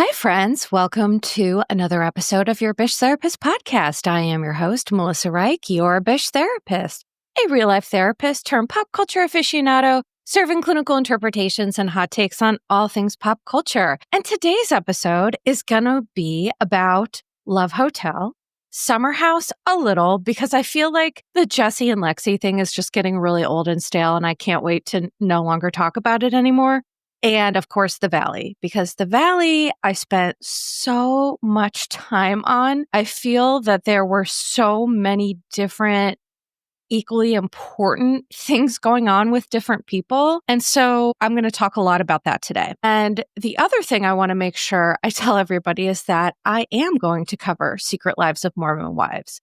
Hi, friends. Welcome to another episode of your Bish Therapist podcast. I am your host, Melissa Reich, your Bish Therapist, a real-life therapist turned pop culture aficionado, serving clinical interpretations and hot takes on all things pop culture. And today's episode is going to be about Love Hotel, Summer House a little, because I feel like the Jesse and Lexi thing is just getting really old and stale, and I can't wait to no longer talk about it anymore. And of course, The Valley, because The Valley I spent so much time on. I feel that there were so many different, equally important things going on with different people. And so I'm going to talk a lot about that today. And the other thing I want to make sure I tell everybody is that I am going to cover Secret Lives of Mormon Wives.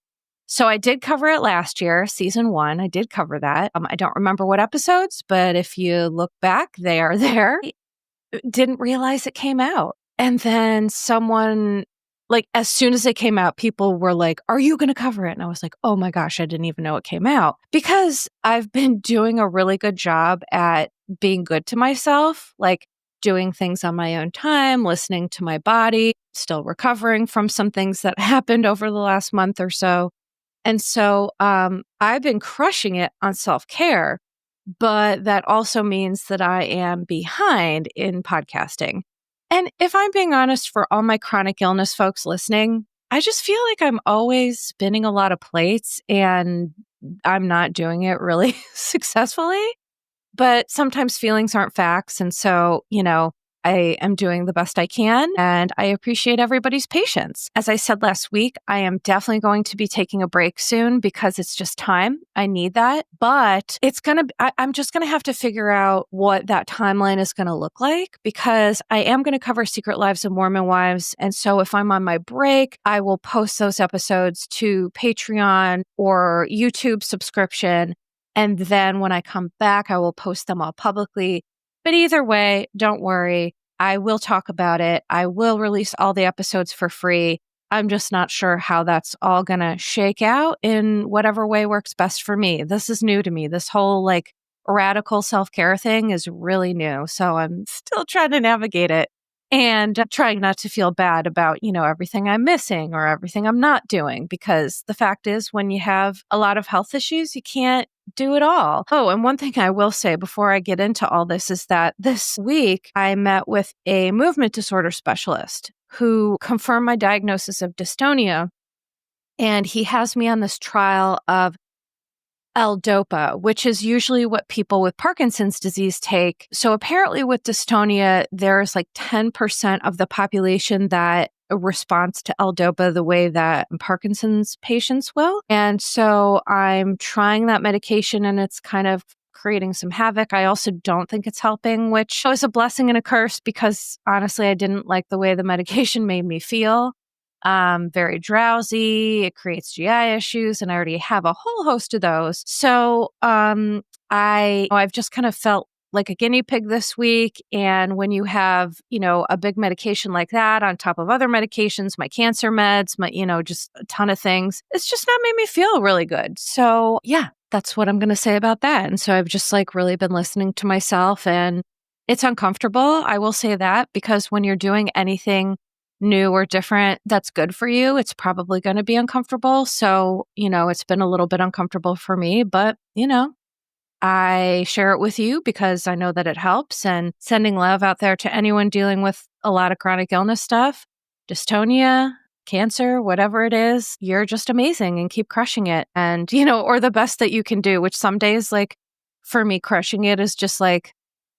So I did cover it last year, season 1. I did cover that. I don't remember what episodes, but if you look back, they are there. Didn't realize it came out. And then someone, like, as soon as it came out, people were like, are you going to cover it? And I was like, oh my gosh, I didn't even know it came out. Because I've been doing a really good job at being good to myself, like doing things on my own time, listening to my body, still recovering from some things that happened over the last month or so. And so I've been crushing it on self-care, but that also means that I am behind in podcasting. And if I'm being honest, for all my chronic illness folks listening, I just feel like I'm always spinning a lot of plates and I'm not doing it really successfully. But sometimes feelings aren't facts. And so, I am doing the best I can, and I appreciate everybody's patience. As I said last week, I am definitely going to be taking a break soon because it's just time. I need that. But I'm just going to have to figure out what that timeline is going to look like, because I am going to cover Secret Lives of Mormon Wives. And so if I'm on my break, I will post those episodes to Patreon or YouTube subscription. And then when I come back, I will post them all publicly. But either way, don't worry. I will talk about it. I will release all the episodes for free. I'm just not sure how that's all going to shake out in whatever way works best for me. This is new to me. This whole radical self-care thing is really new. So I'm still trying to navigate it and trying not to feel bad about, everything I'm missing or everything I'm not doing. Because the fact is, when you have a lot of health issues, you can't do it all. Oh, and one thing I will say before I get into all this is that this week I met with a movement disorder specialist who confirmed my diagnosis of dystonia. And he has me on this trial of L-DOPA, which is usually what people with Parkinson's disease take. So apparently with dystonia, there's 10% of the population that responds to L-DOPA the way that Parkinson's patients will. And so I'm trying that medication and it's kind of creating some havoc. I also don't think it's helping, which is a blessing and a curse because honestly, I didn't like the way the medication made me feel. Very drowsy. It creates GI issues, and I already have a whole host of those. So I've just kind of felt like a guinea pig this week. And when you have, a big medication like that on top of other medications, my cancer meds, my, just a ton of things, it's just not made me feel really good. So yeah, that's what I'm going to say about that. And so I've just really been listening to myself, and it's uncomfortable. I will say that, because when you're doing anything new or different that's good for you, it's probably going to be uncomfortable. So, it's been a little bit uncomfortable for me, but, I share it with you because I know that it helps, and sending love out there to anyone dealing with a lot of chronic illness stuff, dystonia, cancer, whatever it is, you're just amazing and keep crushing it. And, or the best that you can do, which some days, for me, crushing it is just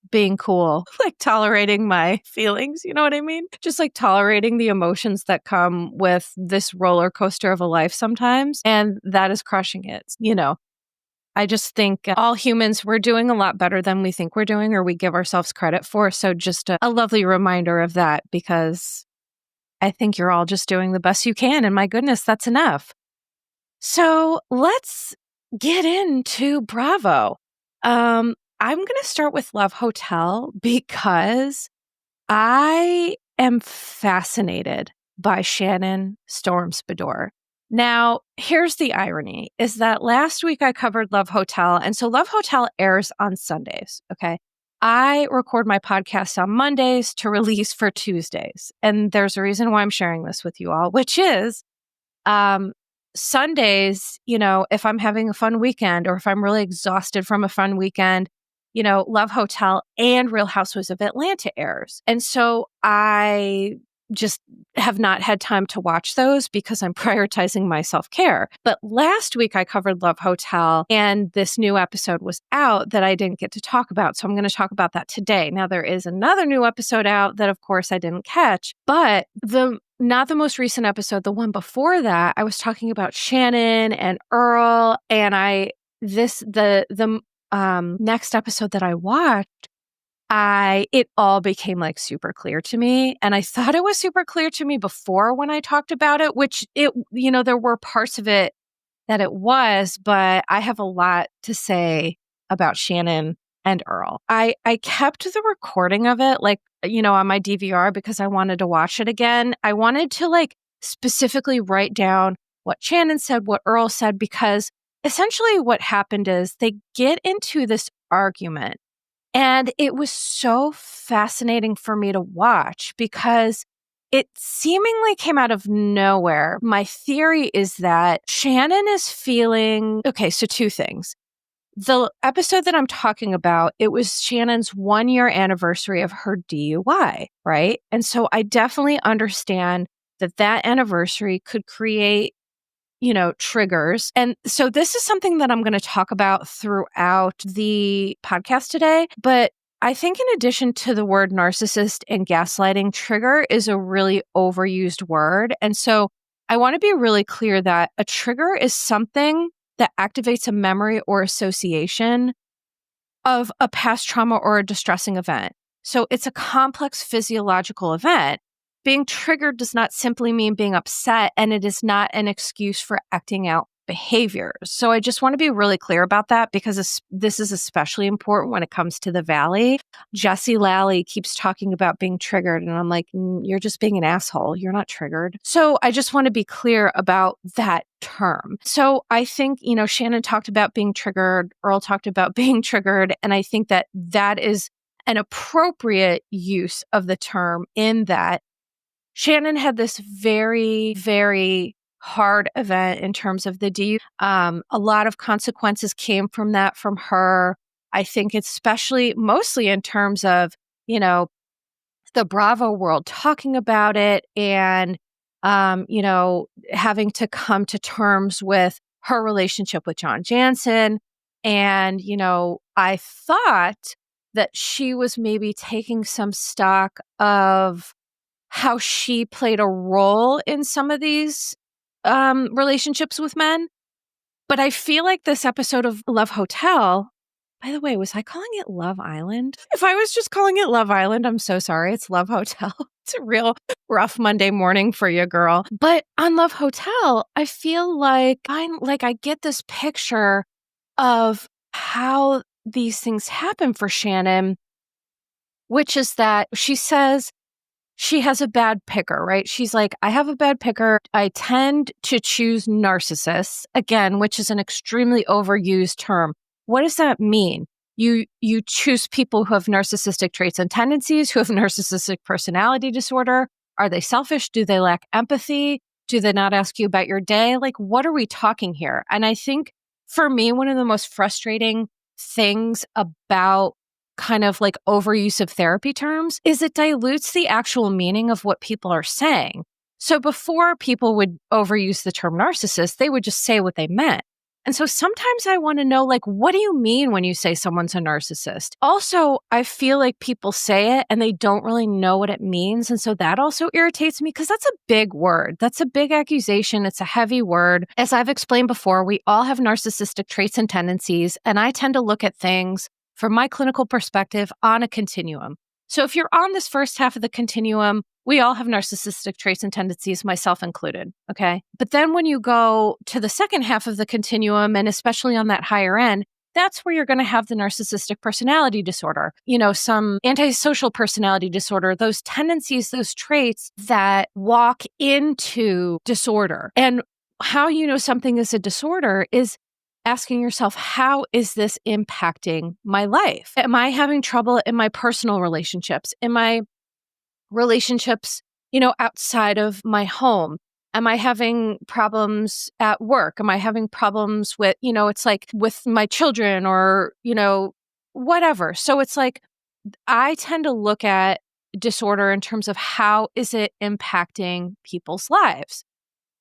being cool, tolerating my feelings. You know what I mean? Just tolerating the emotions that come with this roller coaster of a life sometimes. And that is crushing it. I just think all humans, we're doing a lot better than we think we're doing or we give ourselves credit for. So just a lovely reminder of that, because I think you're all just doing the best you can. And my goodness, that's enough. So let's get into Bravo. I'm going to start with Love Hotel because I am fascinated by Shannon Storm-Spador. Now, here's the irony, is that last week I covered Love Hotel, and so Love Hotel airs on Sundays, okay? I record my podcast on Mondays to release for Tuesdays. And there's a reason why I'm sharing this with you all, which is Sundays, if I'm having a fun weekend or if I'm really exhausted from a fun weekend, Love Hotel and Real Housewives of Atlanta airs. And so I just have not had time to watch those because I'm prioritizing my self-care. But last week I covered Love Hotel and this new episode was out that I didn't get to talk about. So I'm going to talk about that today. Now there is another new episode out that of course I didn't catch, but not the most recent episode, the one before that, I was talking about Shannon and Earl, and the next episode that I watched, it all became like super clear to me. And I thought it was super clear to me before when I talked about it, which there were parts of it that it was, but I have a lot to say about Shannon and Earl. I kept the recording of it on my DVR because I wanted to watch it again. I wanted to specifically write down what Shannon said, what Earl said, because essentially what happened is they get into this argument. And it was so fascinating for me to watch because it seemingly came out of nowhere. My theory is that Shannon is feeling, okay, so two things. The episode that I'm talking about, it was Shannon's 1-year anniversary of her DUI, right? And so I definitely understand that anniversary could create triggers. And so this is something that I'm going to talk about throughout the podcast today. But I think in addition to the word narcissist and gaslighting, trigger is a really overused word. And so I want to be really clear that a trigger is something that activates a memory or association of a past trauma or a distressing event. So it's a complex physiological event. Being triggered does not simply mean being upset, and it is not an excuse for acting out behaviors. So I just want to be really clear about that because this is especially important when it comes to the Valley. Jessie Lally keeps talking about being triggered, and I'm like, you're just being an asshole. You're not triggered. So I just want to be clear about that term. So I think, Shannon talked about being triggered, Earl talked about being triggered, and I think that is an appropriate use of the term in that Shannon had this very, very hard event in terms of the DUI. A lot of consequences came from that from her. I think mostly in terms of, the Bravo world talking about it and, having to come to terms with her relationship with John Jansen. And, I thought that she was maybe taking some stock of how she played a role in some of these relationships with men. But I feel like this episode of Love Hotel, by the way, was I calling it Love Island? If I was just calling it Love Island, I'm so sorry. It's Love Hotel. It's a real rough Monday morning for you, girl. But on Love Hotel, I feel like I get this picture of how these things happen for Shannon, which is that she says, she has a bad picker, right? She's like, I have a bad picker. I tend to choose narcissists, again, which is an extremely overused term. What does that mean? You choose people who have narcissistic traits and tendencies, who have narcissistic personality disorder. Are they selfish? Do they lack empathy? Do they not ask you about your day? What are we talking here? And I think for me, one of the most frustrating things about kind of overuse of therapy terms is it dilutes the actual meaning of what people are saying. So before people would overuse the term narcissist, they would just say what they meant. And so sometimes I want to know, what do you mean when you say someone's a narcissist? Also, I feel like people say it and they don't really know what it means. And so that also irritates me because that's a big word. That's a big accusation. It's a heavy word. As I've explained before, we all have narcissistic traits and tendencies, and I tend to look at things from my clinical perspective on a continuum. So if you're on this first half of the continuum, we all have narcissistic traits and tendencies, myself included, okay? But then when you go to the second half of the continuum, and especially on that higher end, that's where you're going to have the narcissistic personality disorder, some antisocial personality disorder, those tendencies, those traits that walk into disorder. And how you know something is a disorder is asking yourself, how is this impacting my life? Am I having trouble in my personal relationships, in my relationships, outside of my home? Am I having problems at work? Am I having problems with, it's like with my children or, whatever. So it's like, I tend to look at disorder in terms of how is it impacting people's lives?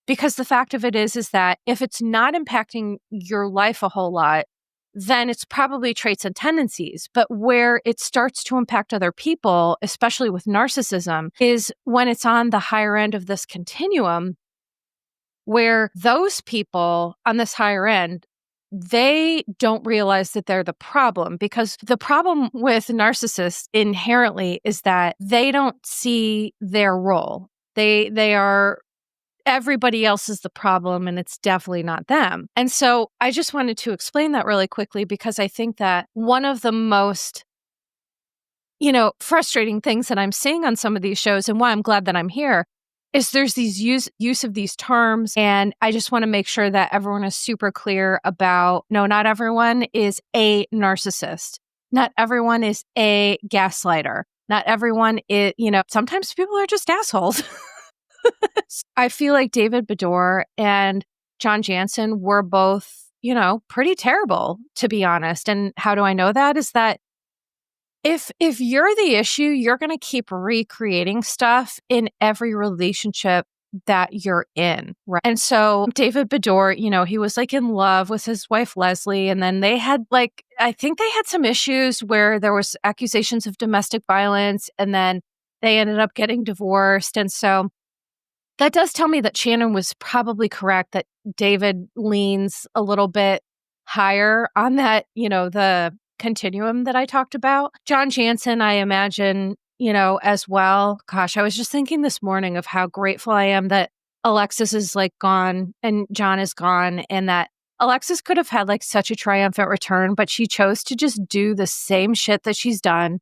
Because the fact of it is that if it's not impacting your life a whole lot, then it's probably traits and tendencies. But where it starts to impact other people, especially with narcissism, is when it's on the higher end of this continuum, where those people on this higher end, they don't realize that they're the problem, because the problem with narcissists inherently is that they don't see their role. They are everybody else is the problem and it's definitely not them. And so I just wanted to explain that really quickly, because I think that one of the most, frustrating things that I'm seeing on some of these shows, and why I'm glad that I'm here, is there's these use of these terms. And I just want to make sure that everyone is super clear about, no, not everyone is a narcissist. Not everyone is a gaslighter. Not everyone is, sometimes people are just assholes. I feel like David Bador and John Jansen were both, pretty terrible, to be honest. And how do I know that? Is that if you're the issue, you're going to keep recreating stuff in every relationship that you're in. Right. And so David Bador, he was like in love with his wife, Leslie. And then they had I think they had some issues where there was accusations of domestic violence, and then they ended up getting divorced. And so that does tell me that Shannon was probably correct, that David leans a little bit higher on that, the continuum that I talked about. John Jansen, I imagine, as well. Gosh, I was just thinking this morning of how grateful I am that Alexis is gone and John is gone, and that Alexis could have had such a triumphant return, but she chose to just do the same shit that she's done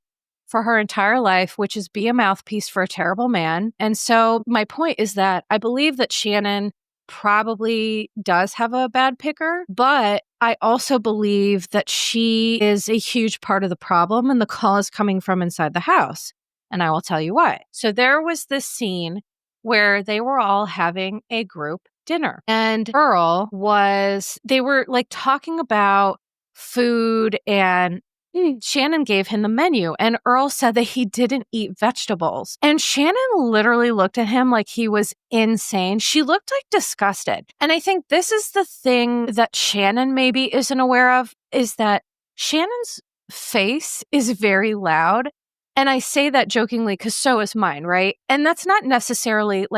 for her entire life, which is be a mouthpiece for a terrible man. And so my point is that I believe that Shannon probably does have a bad picker, but I also believe that she is a huge part of the problem, and the call is coming from inside the house. And I will tell you why. So there was this scene where they were all having a group dinner, and they were talking about food, and Shannon gave him the menu, and Earl said that he didn't eat vegetables. And Shannon literally looked at him like he was insane. She looked disgusted. And I think this is the thing that Shannon maybe isn't aware of, is that Shannon's face is very loud. And I say that jokingly because so is mine, right? And that's not necessarily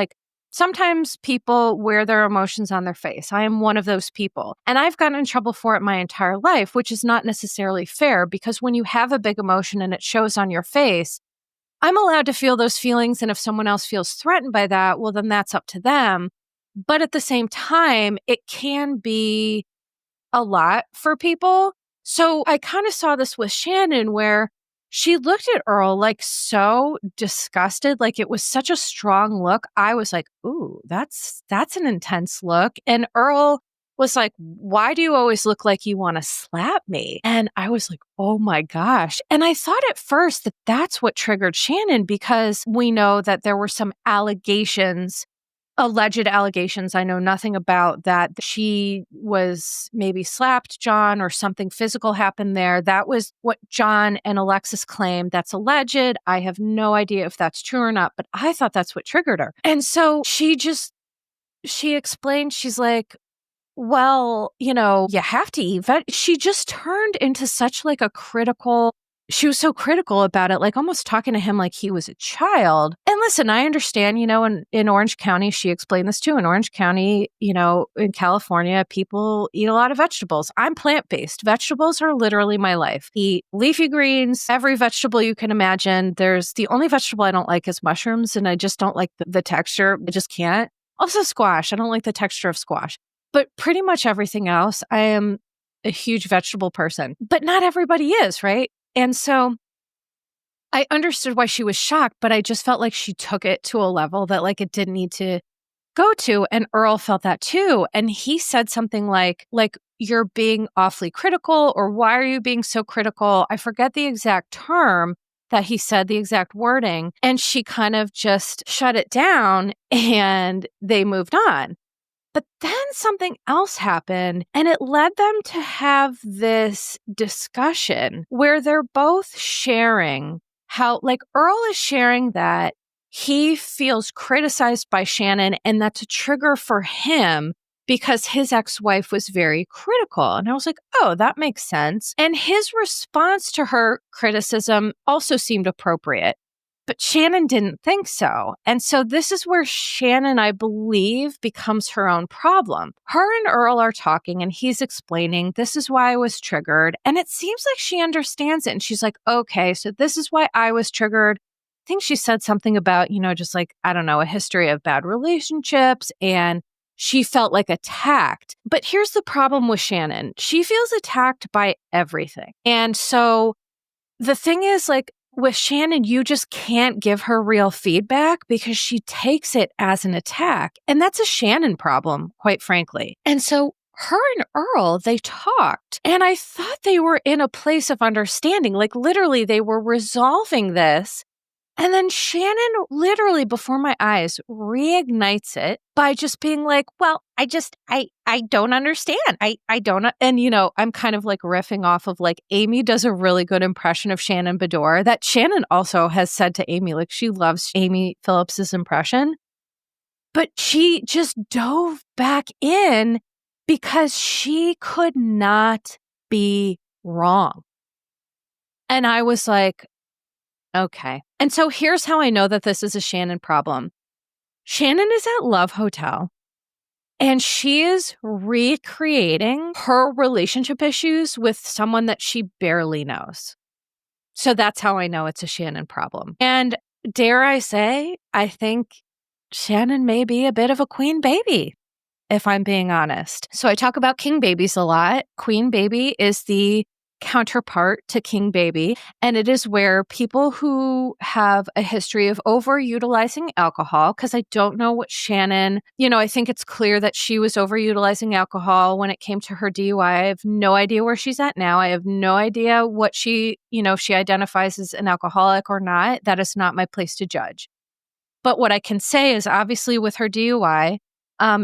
sometimes people wear their emotions on their face. I am one of those people. And I've gotten in trouble for it my entire life, which is not necessarily fair, because when you have a big emotion and it shows on your face, I'm allowed to feel those feelings. And if someone else feels threatened by that, well, then that's up to them. But at the same time, it can be a lot for people. So I kind of saw this with Shannon, where she looked at Earl so disgusted, it was such a strong look. I was like, ooh, that's an intense look. And Earl was like, why do you always look like you want to slap me? And I was like, oh my gosh. And I thought at first that that's what triggered Shannon, because we know that there were some alleged allegations. I know nothing about that. She was maybe slapped John, or something physical happened there. That was what John and Alexis claimed. That's alleged. I have no idea if that's true or not, but I thought that's what triggered her. And so she explained, she's like, well, you have to eat She just turned into such she was so critical about it, almost talking to him like he was a child. And listen, I understand, in Orange County, she explained this too. In Orange County, in California, people eat a lot of vegetables. I'm plant-based. Vegetables are literally my life. Eat leafy greens, every vegetable you can imagine. The only vegetable I don't like is mushrooms, and I just don't like the texture. I just can't. Also squash. I don't like the texture of squash. But pretty much everything else, I am a huge vegetable person. But not everybody is, right? And so I understood why she was shocked, but I just felt like she took it to a level that it didn't need to go to. And Earl felt that too. And he said something like, you're being awfully critical, or why are you being so critical? I forget the exact term that he said, the exact wording. And she kind of just shut it down and they moved on. But then something else happened, and it led them to have this discussion where they're both sharing how, Earl is sharing that he feels criticized by Shannon, and that's a trigger for him because his ex-wife was very critical. And I was like, oh, that makes sense. And his response to her criticism also seemed appropriate. But Shannon didn't think so. And so this is where Shannon, I believe, becomes her own problem. Her and Earl are talking and he's explaining, this is why I was triggered. And it seems like she understands it. And she's like, okay, so this is why I was triggered. I think she said something about, just I don't know, a history of bad relationships. And she felt attacked. But here's the problem with Shannon. She feels attacked by everything. And so the thing is, with Shannon, you just can't give her real feedback because she takes it as an attack. And that's a Shannon problem, quite frankly. And so her and Earl, they talked, and I thought they were in a place of understanding. Literally, they were resolving this. And then Shannon, literally before my eyes, reignites it by just being like, well, I don't understand. I don't. And, I'm kind of riffing off of Amy does a really good impression of Shannon Bedore that Shannon also has said to Amy, she loves Amy Phillips's impression. But she just dove back in because she could not be wrong. And I was like, okay. And so here's how I know that this is a Shannon problem. Shannon is at Love Hotel and she is recreating her relationship issues with someone that she barely knows. So that's how I know it's a Shannon problem. And dare I say, I think Shannon may be a bit of a queen baby, if I'm being honest. So I talk about king babies a lot. Queen baby is the counterpart to king baby. And it is where people who have a history of overutilizing alcohol, because I don't know what Shannon, I think it's clear that she was overutilizing alcohol when it came to her DUI. I have no idea where she's at now. I have no idea what she identifies as an alcoholic or not. That is not my place to judge. But what I can say is obviously with her DUI,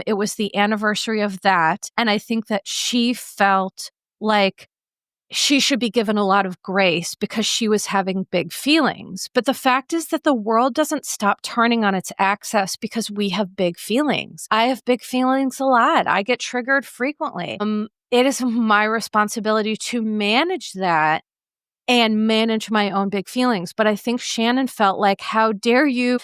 it was the anniversary of that. And I think that she felt like she should be given a lot of grace because she was having big feelings. But the fact is that the world doesn't stop turning on its axis because we have big feelings. I have big feelings a lot. I get triggered frequently. It is my responsibility to manage that and manage my own big feelings. But I think Shannon felt like, how dare you,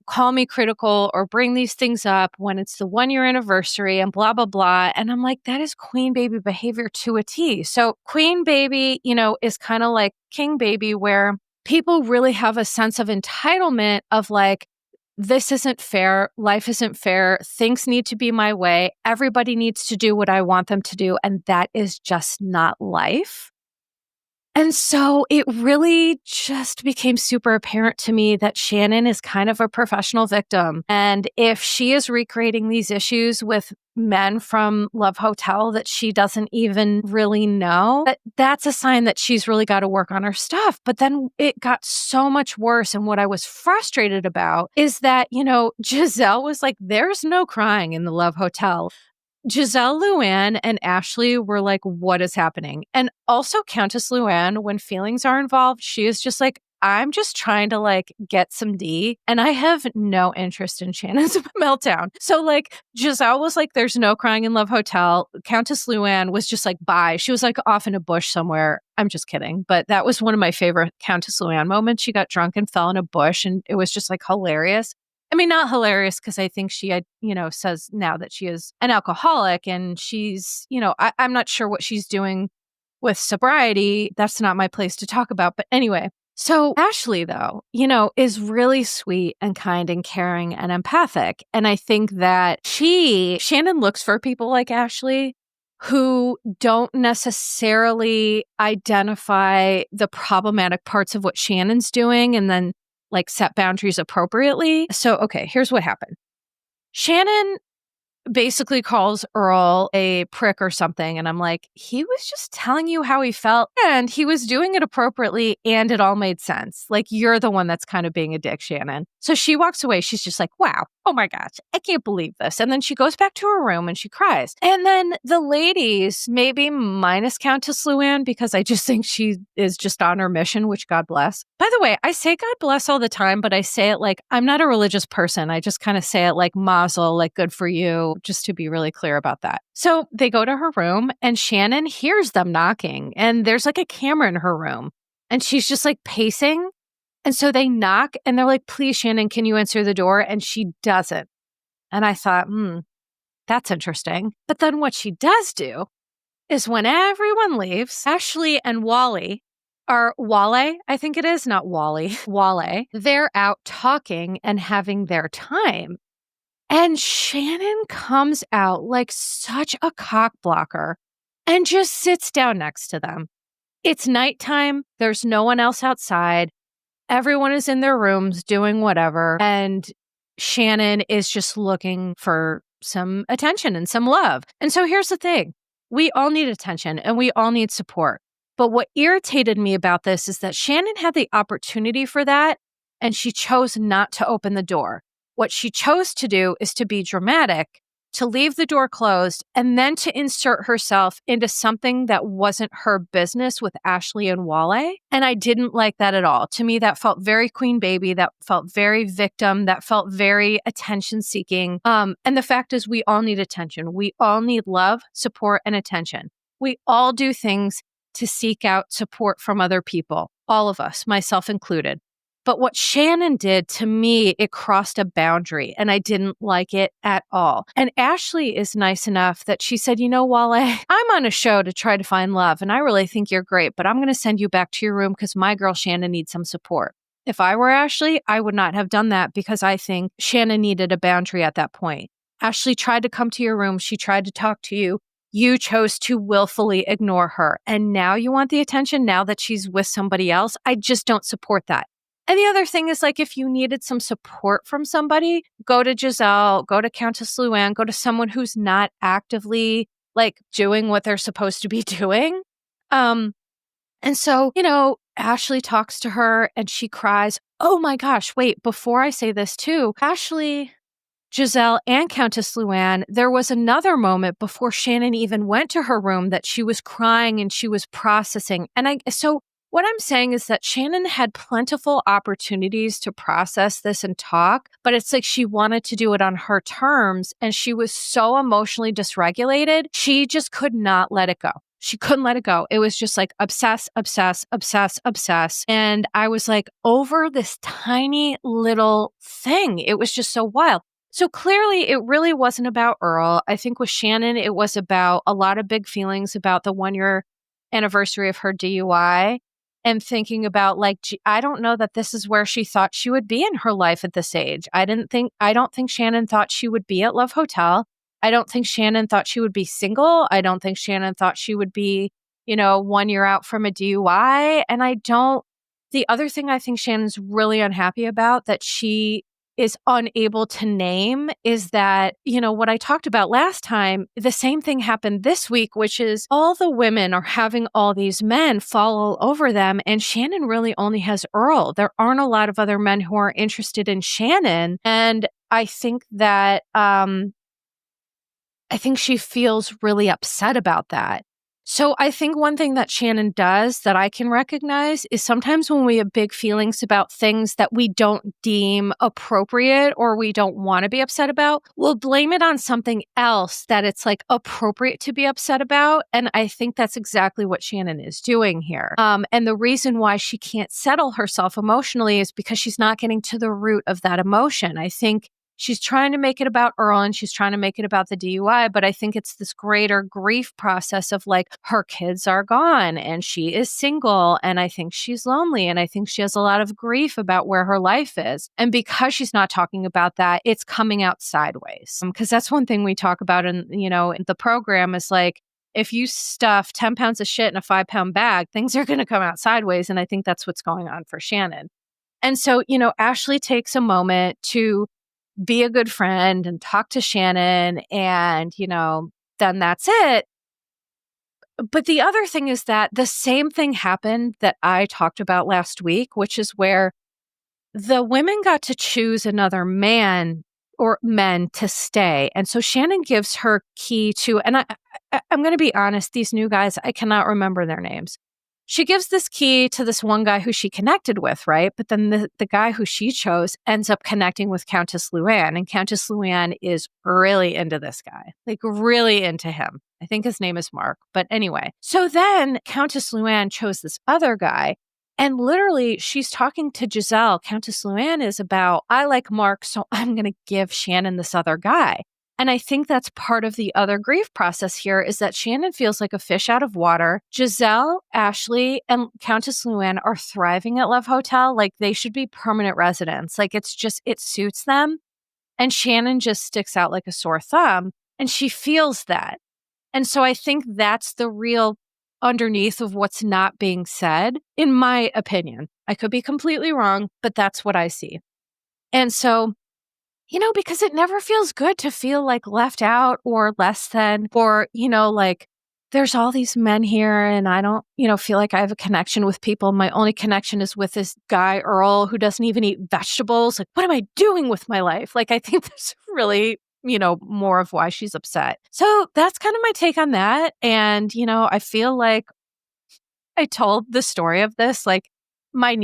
call me critical or bring these things up when it's the 1-year anniversary and blah, blah, blah. And I'm like, that is queen baby behavior to a T. So queen baby, is kind of like king baby, where people really have a sense of entitlement of this isn't fair. Life isn't fair. Things need to be my way. Everybody needs to do what I want them to do. And that is just not life. And so it really just became super apparent to me that Shannon is kind of a professional victim. And if she is recreating these issues with men from Love Hotel that she doesn't even really know, that's a sign that she's really got to work on her stuff. But then it got so much worse. And what I was frustrated about is that, Giselle was like, there's no crying in the Love Hotel. Giselle Luann and Ashley were like, what is happening? And also Countess Luann, when feelings are involved, she is just like, I'm just trying to get some D, and I have no interest in Shannon's meltdown. So Giselle was like, there's no crying in Love Hotel. Countess Luann was just like, bye. She was off in a bush somewhere. I'm just kidding. But that was one of my favorite Countess Luann moments. She got drunk and fell in a bush, and it was just hilarious. I mean, not hilarious because I think she had, says now that she is an alcoholic and she's, I'm not sure what she's doing with sobriety. That's not my place to talk about. But anyway, so Ashley, though, is really sweet and kind and caring and empathic. And I think that Shannon looks for people like Ashley who don't necessarily identify the problematic parts of what Shannon's doing and then set boundaries appropriately. So, okay, here's what happened. Shannon basically calls Earl a prick or something. And I'm like, he was just telling you how he felt and he was doing it appropriately and it all made sense. Like, you're the one that's kind of being a dick, Shannon. So she walks away. She's just like, wow, oh my gosh, I can't believe this. And then she goes back to her room and she cries. And then the ladies, maybe minus Countess Luann, because I just think she is just on her mission, which God bless. By the way, I say God bless all the time, but I say it like I'm not a religious person. I just kind of say it like mazel, like good for you, just to be really clear about that. So they go to her room and Shannon hears them knocking and there's like a camera in her room and she's just like pacing. And so they knock and they're like, please, Shannon, can you answer the door? And she doesn't. And I thought, that's interesting. But then what she does do is when everyone leaves, Ashley and Wally, or Wale, I think it is, not Wally, Wale, they're out talking and having their time. And Shannon comes out like such a cock blocker and just sits down next to them. It's nighttime. There's no one else outside. Everyone is in their rooms doing whatever. And Shannon is just looking for some attention and some love. And so here's the thing. We all need attention and we all need support. But what irritated me about this is that Shannon had the opportunity for that and she chose not to open the door. What she chose to do is to be dramatic, to leave the door closed, and then to insert herself into something that wasn't her business with Ashley and Wale. And I didn't like that at all. To me, that felt very queen baby. That felt very victim. That felt very attention seeking. And the fact is, we all need attention. We all need love, support, and attention. We all do things to seek out support from other people. All of us, myself included. But what Shannon did, to me, it crossed a boundary and I didn't like it at all. And Ashley is nice enough that she said, you know, Wale, I'm on a show to try to find love and I really think you're great, but I'm going to send you back to your room because my girl Shannon needs some support. If I were Ashley, I would not have done that because I think Shannon needed a boundary at that point. Ashley tried to come to your room. She tried to talk to you. You chose to willfully ignore her. And now you want the attention now that she's with somebody else. I just don't support that. And the other thing is, like, if you needed some support from somebody, go to Giselle, go to Countess Luann, go to someone who's not actively, like, doing what they're supposed to be doing. And so, you know, Ashley talks to her and she cries. Oh my gosh, wait, before I say this too, Ashley, Giselle, and Countess Luann, there was another moment before Shannon even went to her room that she was crying and she was processing. And so what I'm saying is that Shannon had plentiful opportunities to process this and talk, but it's like she wanted to do it on her terms and she was so emotionally dysregulated, she just could not let it go. She couldn't let it go. It was just like obsess, obsess, obsess, obsess. And I was like over this tiny little thing. It was just so wild. So clearly it really wasn't about Earl. I think with Shannon, it was about a lot of big feelings about the 1-year anniversary of her DUI. And thinking about like, I don't know that this is where she thought she would be in her life at this age. I don't think Shannon thought she would be at Love Hotel. I don't think Shannon thought she would be single. I don't think Shannon thought she would be, 1 year out from a DUI. And the other thing I think Shannon's really unhappy about that she is unable to name is that, what I talked about last time, the same thing happened this week, which is all the women are having all these men fall all over them. And Shannon really only has Earl. There aren't a lot of other men who are interested in Shannon. And I think that, I think she feels really upset about that. So I think one thing that Shannon does that I can recognize is sometimes when we have big feelings about things that we don't deem appropriate or we don't want to be upset about, we'll blame it on something else that it's like appropriate to be upset about. And I think that's exactly what Shannon is doing here. And the reason why she can't settle herself emotionally is because she's not getting to the root of that emotion. I think she's trying to make it about Earl and she's trying to make it about the DUI, but I think it's this greater grief process of like her kids are gone and she is single and I think she's lonely and I think she has a lot of grief about where her life is. And because she's not talking about that, it's coming out sideways. Because that's one thing we talk about in the program is like, if you stuff 10 pounds of shit in a 5-pound bag, things are going to come out sideways. And I think that's what's going on for Shannon. And so, Ashley takes a moment to be a good friend and talk to Shannon and, then that's it. But the other thing is that the same thing happened that I talked about last week, which is where the women got to choose another man or men to stay. And so Shannon gives her key to, and I'm going to be honest, these new guys, I cannot remember their names. She gives this key to this one guy who she connected with, right? But then the guy who she chose ends up connecting with Countess Luann. And Countess Luann is really into this guy, like really into him. I think his name is Mark. But anyway, so then Countess Luann chose this other guy. And literally, she's talking to Giselle. Countess Luann is about, I like Mark, so I'm going to give Shannon this other guy. And I think that's part of the other grief process here is that Shannon feels like a fish out of water. Giselle, Ashley, and Countess Luann are thriving at Love Hotel. Like they should be permanent residents. Like it's just, it suits them. And Shannon just sticks out like a sore thumb. And she feels that. And so I think that's the real underneath of what's not being said, in my opinion. I could be completely wrong, but that's what I see. And so, because it never feels good to feel like left out or less than, or, like there's all these men here and I don't, feel like I have a connection with people. My only connection is with this guy, Earl, who doesn't even eat vegetables. Like, what am I doing with my life? Like, I think there's really, more of why she's upset. So that's kind of my take on that. And, I feel like I told the story of this, like my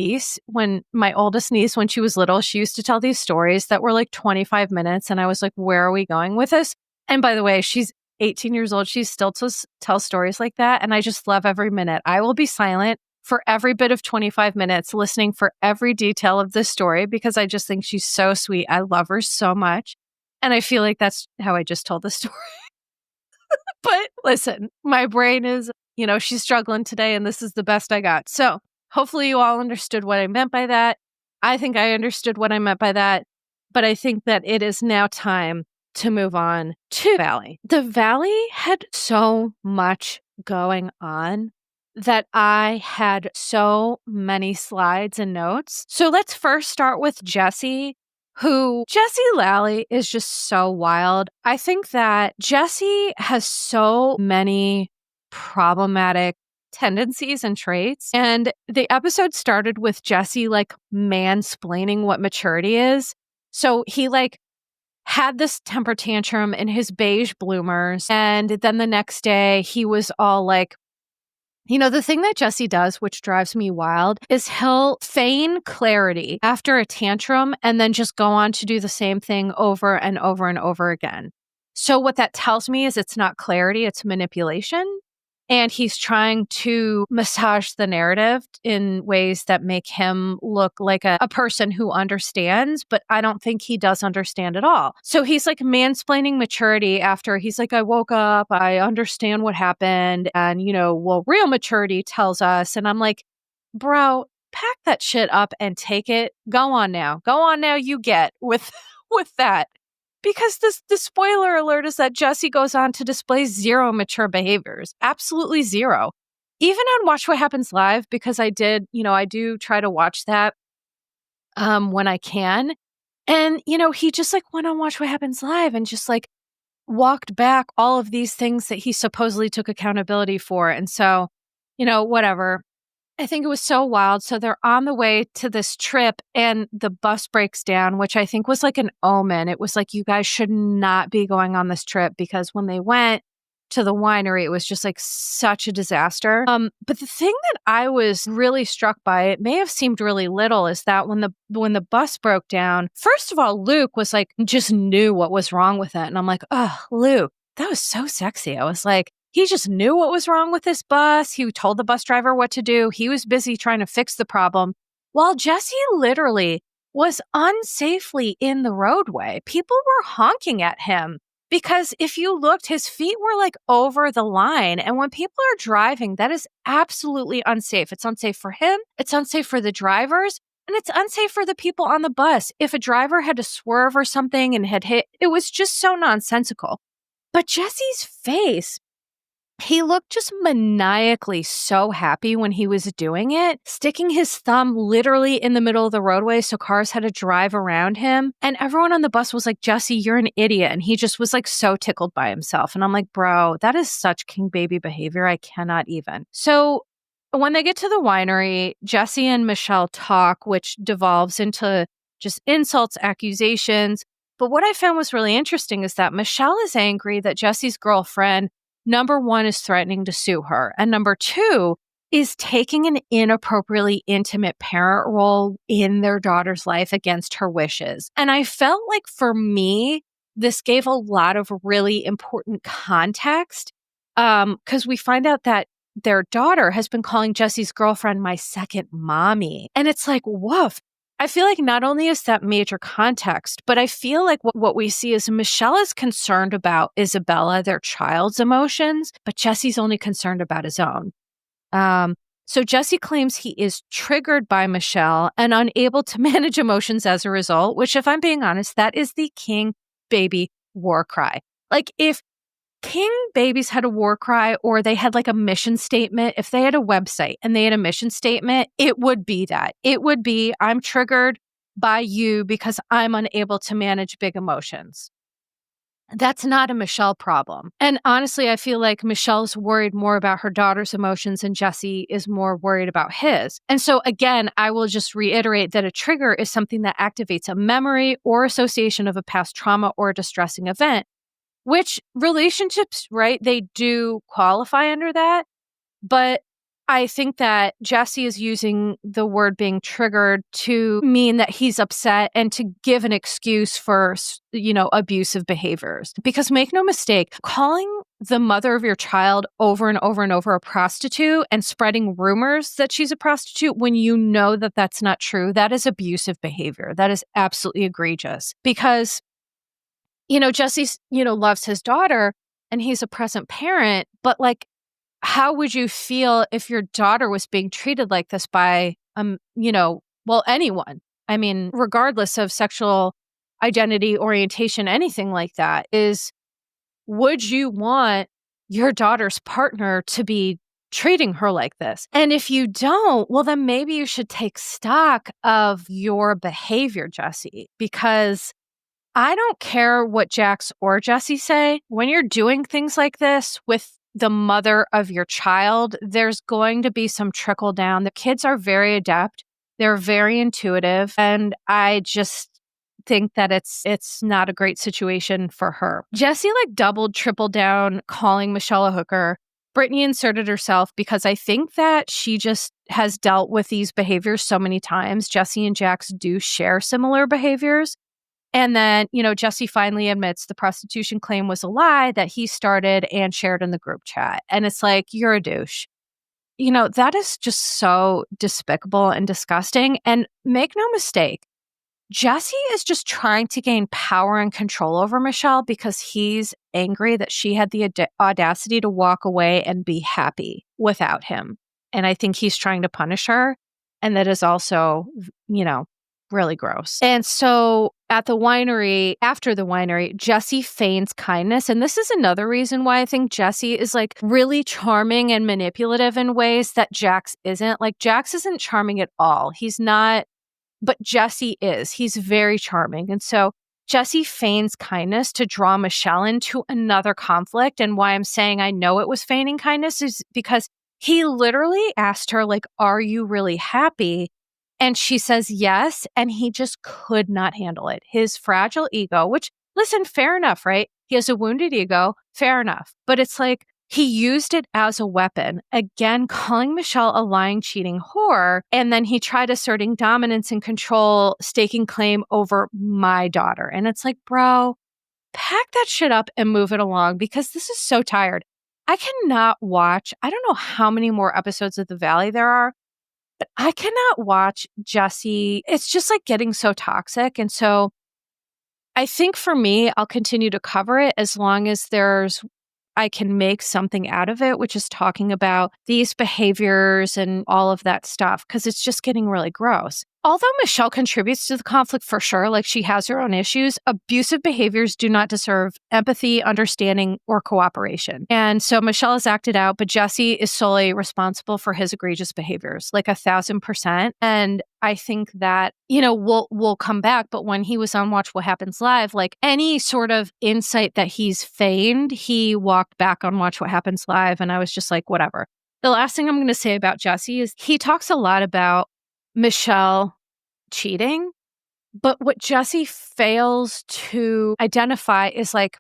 oldest niece, when she was little, she used to tell these stories that were like 25 minutes. And I was like, where are we going with this? And by the way, she's 18 years old. She still tells stories like that. And I just love every minute. I will be silent for every bit of 25 minutes, listening for every detail of this story because I just think she's so sweet. I love her so much. And I feel like that's how I just told the story. But listen, my brain is, she's struggling today and this is the best I got. So hopefully you all understood what I meant by that. I think I understood what I meant by that. But I think that it is now time to move on to Valley. The Valley had so much going on that I had so many slides and notes. So let's first start with Jessie. Jessie Lally is just so wild. I think that Jessie has so many problematic tendencies and traits. And the episode started with Jessie like mansplaining what maturity is. So he like had this temper tantrum in his beige bloomers. And then the next day he was all like, the thing that Jessie does, which drives me wild, is he'll feign clarity after a tantrum and then just go on to do the same thing over and over and over again. So what that tells me is it's not clarity, it's manipulation. And he's trying to massage the narrative in ways that make him look like a person who understands, but I don't think he does understand at all. So he's like mansplaining maturity after he's like, I woke up, I understand what happened. And, real maturity tells us. And I'm like, bro, pack that shit up and take it. Go on now, you get with that. Because the spoiler alert is that Jessie goes on to display zero mature behaviors. Absolutely zero. Even on Watch What Happens Live, because I do try to watch that when I can. And, he just like went on Watch What Happens Live and just like walked back all of these things that he supposedly took accountability for. And so, whatever. I think it was so wild. So they're on the way to this trip and the bus breaks down, which I think was like an omen. It was like, you guys should not be going on this trip because when they went to the winery, it was just like such a disaster. But the thing that I was really struck by, it may have seemed really little, is that when the bus broke down, first of all, Luke was like, just knew what was wrong with it. And I'm like, oh, Luke, that was so sexy. I was like, he just knew what was wrong with this bus. He told the bus driver what to do. He was busy trying to fix the problem. While Jessie literally was unsafely in the roadway, people were honking at him because if you looked, his feet were like over the line. And when people are driving, that is absolutely unsafe. It's unsafe for him. It's unsafe for the drivers. And it's unsafe for the people on the bus. If a driver had to swerve or something and had hit, it was just so nonsensical. But Jessie's face He looked just maniacally so happy when he was doing it, sticking his thumb literally in the middle of the roadway so cars had to drive around him. And everyone on the bus was like, Jesse, you're an idiot. And he just was like so tickled by himself. And I'm like, bro, that is such king baby behavior. I cannot even. So when they get to the winery, Jesse and Michelle talk, which devolves into just insults, accusations. But what I found was really interesting is that Michelle is angry that Jesse's girlfriend, number one, is threatening to sue her. And number two is taking an inappropriately intimate parent role in their daughter's life against her wishes. And I felt like for me, this gave a lot of really important context because we find out that their daughter has been calling Jesse's girlfriend my second mommy. And it's like, woof. I feel like not only is that major context, but I feel like what we see is Michelle is concerned about Isabella, their child's emotions, but Jesse's only concerned about his own. So Jesse claims he is triggered by Michelle and unable to manage emotions as a result, which, if I'm being honest, that is the king baby war cry. Like if king babies had a war cry or they had like a mission statement, if they had a website and they had a mission statement, it would be that. It would be, I'm triggered by you because I'm unable to manage big emotions. That's not a Michelle problem. And honestly, I feel like Michelle's worried more about her daughter's emotions and Jesse is more worried about his. And so again, I will just reiterate that a trigger is something that activates a memory or association of a past trauma or a distressing event. Which relationships, right, they do qualify under that. But I think that Jesse is using the word being triggered to mean that he's upset and to give an excuse for, abusive behaviors. Because make no mistake, calling the mother of your child over and over and over a prostitute and spreading rumors that she's a prostitute when you know that that's not true, that is abusive behavior. That is absolutely egregious. Because Jesse, loves his daughter and he's a present parent, but like, how would you feel if your daughter was being treated like this by, anyone? I mean, regardless of sexual identity, orientation, anything like that would you want your daughter's partner to be treating her like this? And if you don't, well, then maybe you should take stock of your behavior, Jesse, because I don't care what Jax or Jesse say. When you're doing things like this with the mother of your child, there's going to be some trickle down. The kids are very adept. They're very intuitive. And I just think that it's not a great situation for her. Jesse doubled, tripled down, calling Michelle a hooker. Brittany inserted herself because I think that she just has dealt with these behaviors so many times. Jesse and Jax do share similar behaviors. And then, Jesse finally admits the prostitution claim was a lie that he started and shared in the group chat. And it's like, you're a douche. That is just so despicable and disgusting. And make no mistake, Jesse is just trying to gain power and control over Michelle because he's angry that she had the audacity to walk away and be happy without him. And I think he's trying to punish her. And that is also, really gross. And so after the winery, Jesse feigns kindness. And this is another reason why I think Jesse is really charming and manipulative in ways that Jax isn't. Jax isn't charming at all. He's not, but Jesse is. He's very charming. And so Jesse feigns kindness to draw Michelle into another conflict. And why I'm saying I know it was feigning kindness is because he literally asked her, are you really happy? And she says yes, and he just could not handle it. His fragile ego, which, listen, fair enough, right? He has a wounded ego, fair enough. But it's he used it as a weapon, again, calling Michelle a lying, cheating whore. And then he tried asserting dominance and control, staking claim over my daughter. And it's bro, pack that shit up and move it along because this is so tired. I cannot watch, I don't know how many more episodes of The Valley there are, but I cannot watch Jesse. It's just getting so toxic. And so I think for me, I'll continue to cover it as long as I can make something out of it, which is talking about these behaviors and all of that stuff, because it's just getting really gross. although Michelle contributes to the conflict for sure, like she has her own issues, abusive behaviors do not deserve empathy, understanding, or cooperation. And so Michelle has acted out, but Jesse is solely responsible for his egregious behaviors, like 1,000%. And I think that, we'll come back, but when he was on Watch What Happens Live, like any sort of insight that he's feigned, he walked back on Watch What Happens Live. And I was just like, whatever. The last thing I'm going to say about Jesse is he talks a lot about Michelle cheating, but what Jesse fails to identify is like,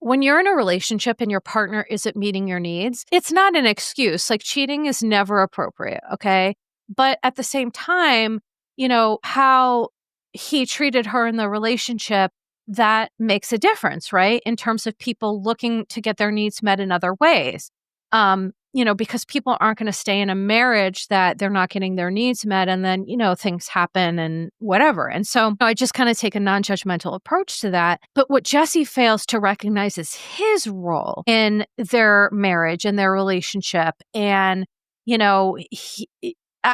when you're in a relationship and your partner isn't meeting your needs, it's not an excuse. Like cheating is never appropriate, okay? But at the same time, how he treated her in the relationship, that makes a difference, right? In terms of people looking to get their needs met in other ways. Because people aren't going to stay in a marriage that they're not getting their needs met, and then, things happen and whatever. And so I just kind of take a non-judgmental approach to that. But what Jesse fails to recognize is his role in their marriage and their relationship. And,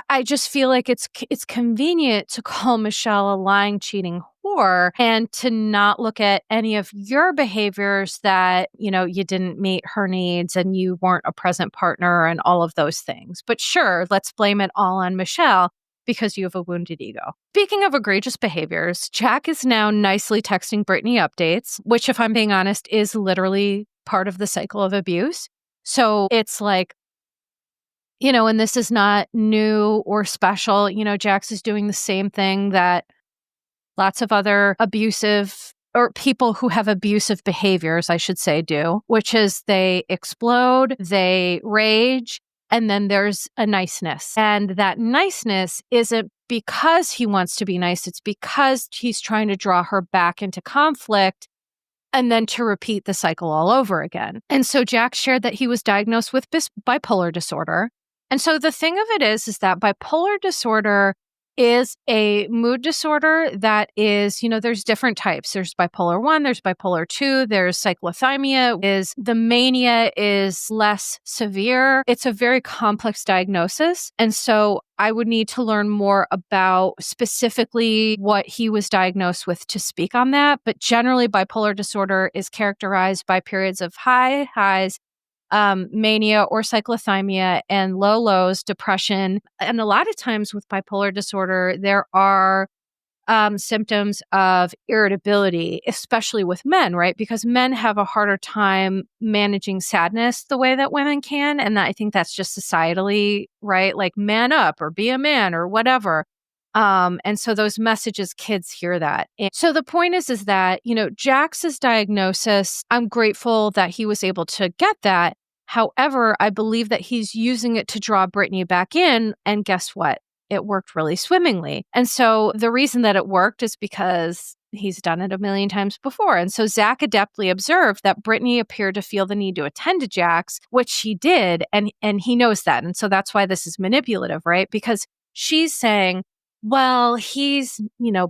I just feel like it's convenient to call Michelle a lying, cheating whore and to not look at any of your behaviors that, you didn't meet her needs and you weren't a present partner and all of those things. But sure, let's blame it all on Michelle because you have a wounded ego. Speaking of egregious behaviors, Jack is now nicely texting Brittany updates, which, if I'm being honest, is literally part of the cycle of abuse. So it's like, and this is not new or special. Jax is doing the same thing that lots of other abusive or people who have abusive behaviors, I should say, do, which is they explode, they rage, and then there's a niceness. And that niceness isn't because he wants to be nice. It's because he's trying to draw her back into conflict and then to repeat the cycle all over again. And so Jack shared that he was diagnosed with bipolar disorder. And so the thing of it is that bipolar disorder is a mood disorder that is, there's different types. There's bipolar 1, there's bipolar 2, there's cyclothymia. The mania is less severe. It's a very complex diagnosis. And so I would need to learn more about specifically what he was diagnosed with to speak on that. But generally, bipolar disorder is characterized by periods of high highs, mania or cyclothymia, and low lows, depression. And a lot of times with bipolar disorder, there are symptoms of irritability, especially with men, right? Because men have a harder time managing sadness the way that women can. And I think that's just societally, right? Like man up or be a man or whatever. And so those messages, kids hear that. And so the point is that, Jax's diagnosis, I'm grateful that he was able to get that. However, I believe that he's using it to draw Brittany back in. And guess what? It worked really swimmingly. And so the reason that it worked is because he's done it a million times before. And so Zach adeptly observed that Brittany appeared to feel the need to attend to Jax, which she did. And he knows that. And so that's why this is manipulative, right? Because she's saying, well, he's,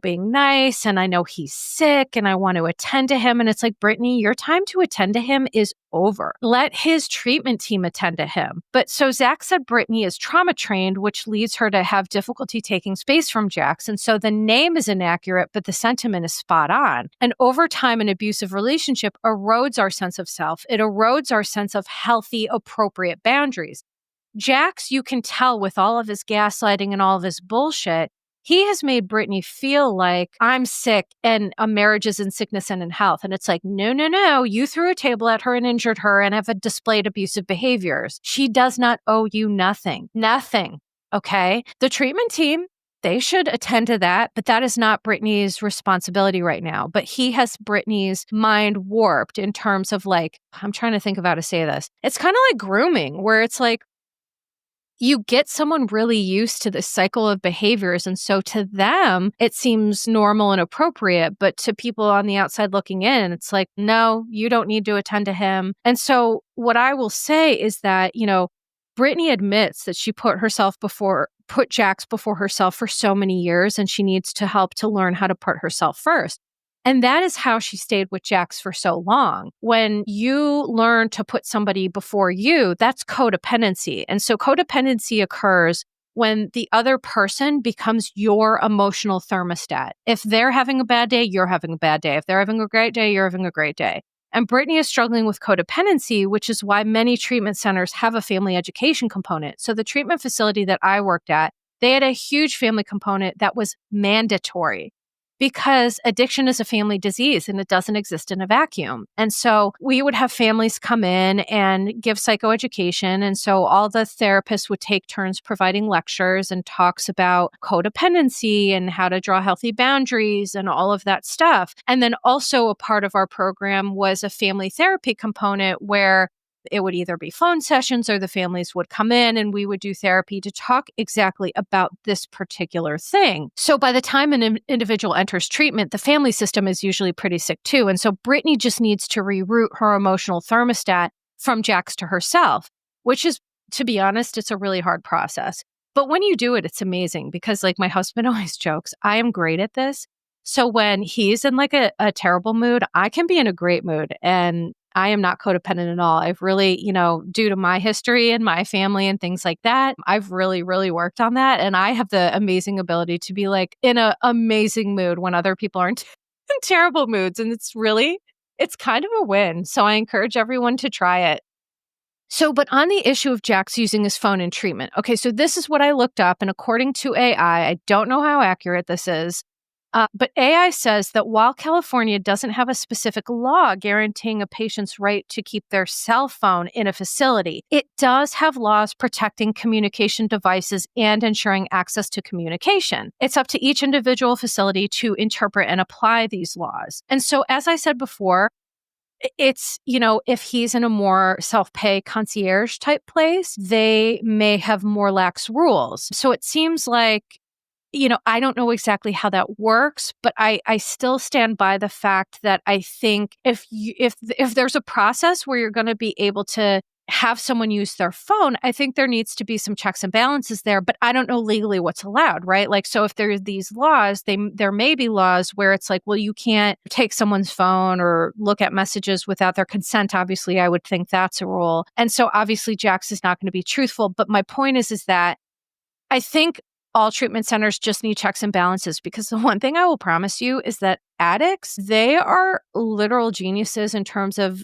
being nice and I know he's sick and I want to attend to him. And it's like, Brittany, your time to attend to him is over. Let his treatment team attend to him. But so Zach said Brittany is trauma trained, which leads her to have difficulty taking space from Jax. And so the name is inaccurate, but the sentiment is spot on. And over time, an abusive relationship erodes our sense of self. It erodes our sense of healthy, appropriate boundaries. Jax, you can tell with all of his gaslighting and all of his bullshit, he has made Brittany feel like I'm sick and a marriage is in sickness and in health. And it's like, no, you threw a table at her and injured her and have displayed abusive behaviors. She does not owe you nothing. Okay? The treatment team, they should attend to that, but that is not Brittany's responsibility right now. But he has Brittany's mind warped in terms of like, I'm trying to think of how to say this. It's kind of like grooming, where it's like, you get someone really used to this cycle of behaviors. And so to them, it seems normal and appropriate. But to people on the outside looking in, it's like, no, you don't need to attend to him. And so what I will say is that, Brittany admits that she put Jax before herself for so many years, and she needs to help to learn how to put herself first. And that is how she stayed with Jax for so long. When you learn to put somebody before you, that's codependency. And so codependency occurs when the other person becomes your emotional thermostat. If they're having a bad day, you're having a bad day. If they're having a great day, you're having a great day. And Brittany is struggling with codependency, which is why many treatment centers have a family education component. So the treatment facility that I worked at, they had a huge family component that was mandatory because addiction is a family disease and it doesn't exist in a vacuum. And so we would have families come in and give psychoeducation. And so all the therapists would take turns providing lectures and talks about codependency and how to draw healthy boundaries and all of that stuff. And then also a part of our program was a family therapy component where it would either be phone sessions or the families would come in and we would do therapy to talk exactly about this particular thing. So by the time an individual enters treatment, the family system is usually pretty sick too. And so Brittany just needs to reroute her emotional thermostat from Jax to herself, which is, to be honest, it's a really hard process. But when you do it, it's amazing because like my husband always jokes, I am great at this. So when he's in like a terrible mood, I can be in a great mood and I am not codependent at all. I've really, due to my history and my family and things like that, I've really, really worked on that. And I have the amazing ability to be like in an amazing mood when other people aren't in terrible moods. And it's kind of a win. So I encourage everyone to try it. So, but on the issue of Jax using his phone in treatment. Okay, so this is what I looked up. And according to AI, I don't know how accurate this is. But AI says that while California doesn't have a specific law guaranteeing a patient's right to keep their cell phone in a facility, it does have laws protecting communication devices and ensuring access to communication. It's up to each individual facility to interpret and apply these laws. And so, as I said before, it's, if he's in a more self-pay concierge type place, they may have more lax rules. So it seems like, I don't know exactly how that works, but I still stand by the fact that I think if there's a process where you're going to be able to have someone use their phone, I think there needs to be some checks and balances there, but I don't know legally what's allowed, right? Like, so if there's these laws, there may be laws where it's like, well, you can't take someone's phone or look at messages without their consent. Obviously, I would think that's a rule. And so obviously Jax is not going to be truthful, but my point is that I think all treatment centers just need checks and balances because the one thing I will promise you is that addicts, they are literal geniuses in terms of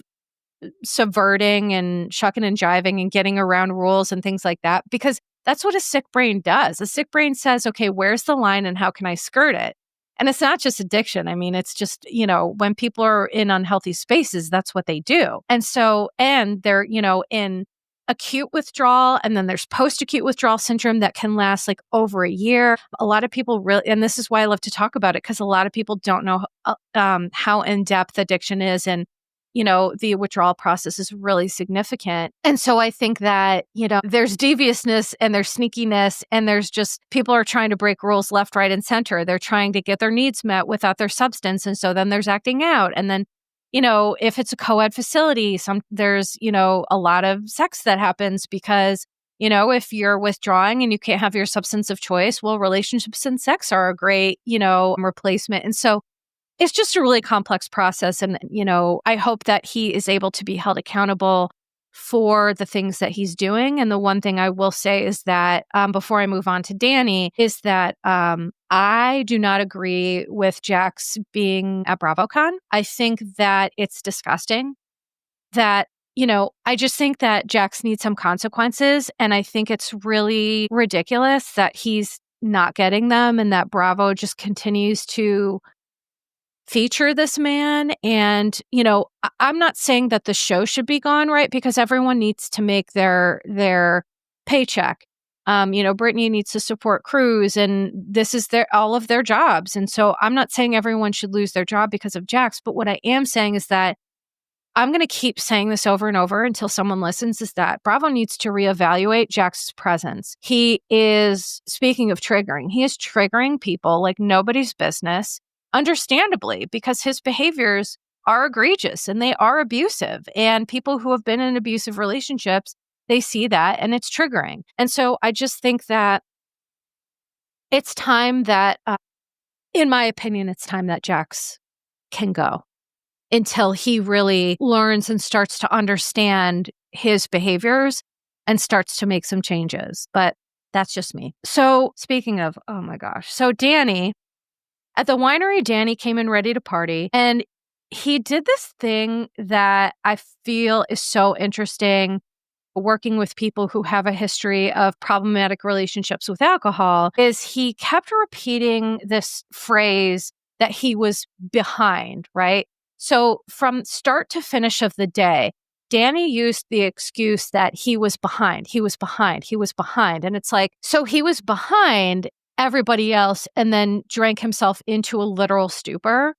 subverting and shucking and jiving and getting around rules and things like that, because that's what a sick brain does. A sick brain says, okay, where's the line and how can I skirt it? And it's not just addiction. I mean, it's just, when people are in unhealthy spaces, that's what they do. And so, and they're, in acute withdrawal, and then there's post-acute withdrawal syndrome that can last like over a year. A lot of people really, and this is why I love to talk about it, because a lot of people don't know how in-depth addiction is, and the withdrawal process is really significant. And so I think that, there's deviousness and there's sneakiness and there's just people are trying to break rules left, right, and center. They're trying to get their needs met without their substance. And so then there's acting out. And then if it's a co-ed facility, there's, a lot of sex that happens because, if you're withdrawing and you can't have your substance of choice, well, relationships and sex are a great, replacement. And so it's just a really complex process. And, I hope that he is able to be held accountable for the things that he's doing. And the one thing I will say is that before I move on to Danny is that I do not agree with Jax being at BravoCon. I think that it's disgusting that, I just think that Jax needs some consequences. And I think it's really ridiculous that he's not getting them and that Bravo just continues to feature this man. And, I'm not saying that the show should be gone, right? Because everyone needs to make their paycheck. Brittany needs to support crews and this is all of their jobs. And so I'm not saying everyone should lose their job because of Jax, but what I am saying is that I'm going to keep saying this over and over until someone listens, is that Bravo needs to reevaluate Jax's presence. He is, speaking of triggering, he is triggering people like nobody's business. Understandably, because his behaviors are egregious and they are abusive. And people who have been in abusive relationships, they see that and it's triggering. And so I just think that it's time that, in my opinion, it's time that Jax can go until he really learns and starts to understand his behaviors and starts to make some changes. But That's just me. So speaking of, oh my gosh. So Danny, at the winery, Danny came in ready to party, and he did this thing that I feel is so interesting working with people who have a history of problematic relationships with alcohol, is he kept repeating this phrase that he was behind, right? So from start to finish of the day, Danny used the excuse that he was behind, he was behind, he was behind. And it's like, so he was behind everybody else and then drank himself into a literal stupor.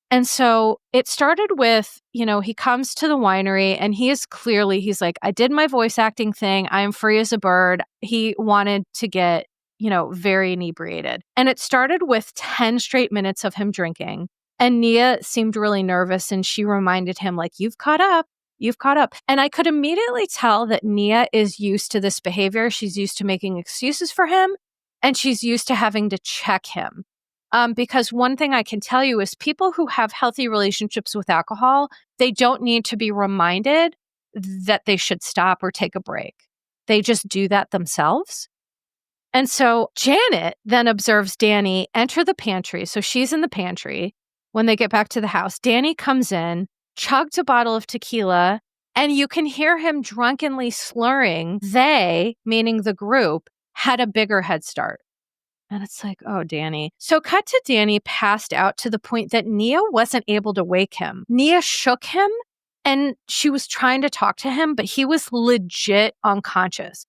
And so it started with, he comes to the winery and he's like, I did my voice acting thing. I am free as a bird. He wanted to get, very inebriated. And it started with 10 straight minutes of him drinking. And Nia seemed really nervous and she reminded him, like, you've caught up. You've caught up. And I could immediately tell that Nia is used to this behavior. She's used to making excuses for him and she's used to having to check him. Because one thing I can tell you is people who have healthy relationships with alcohol, they don't need to be reminded that they should stop or take a break. They just do that themselves. And so Janet then observes Danny enter the pantry. So she's in the pantry. When they get back to the house, Danny comes in, chugs a bottle of tequila, and you can hear him drunkenly slurring. They, meaning the group, had a bigger head start. And it's like, oh, Danny. So cut to Danny passed out to the point that Nia wasn't able to wake him. Nia shook him and she was trying to talk to him, but he was legit unconscious.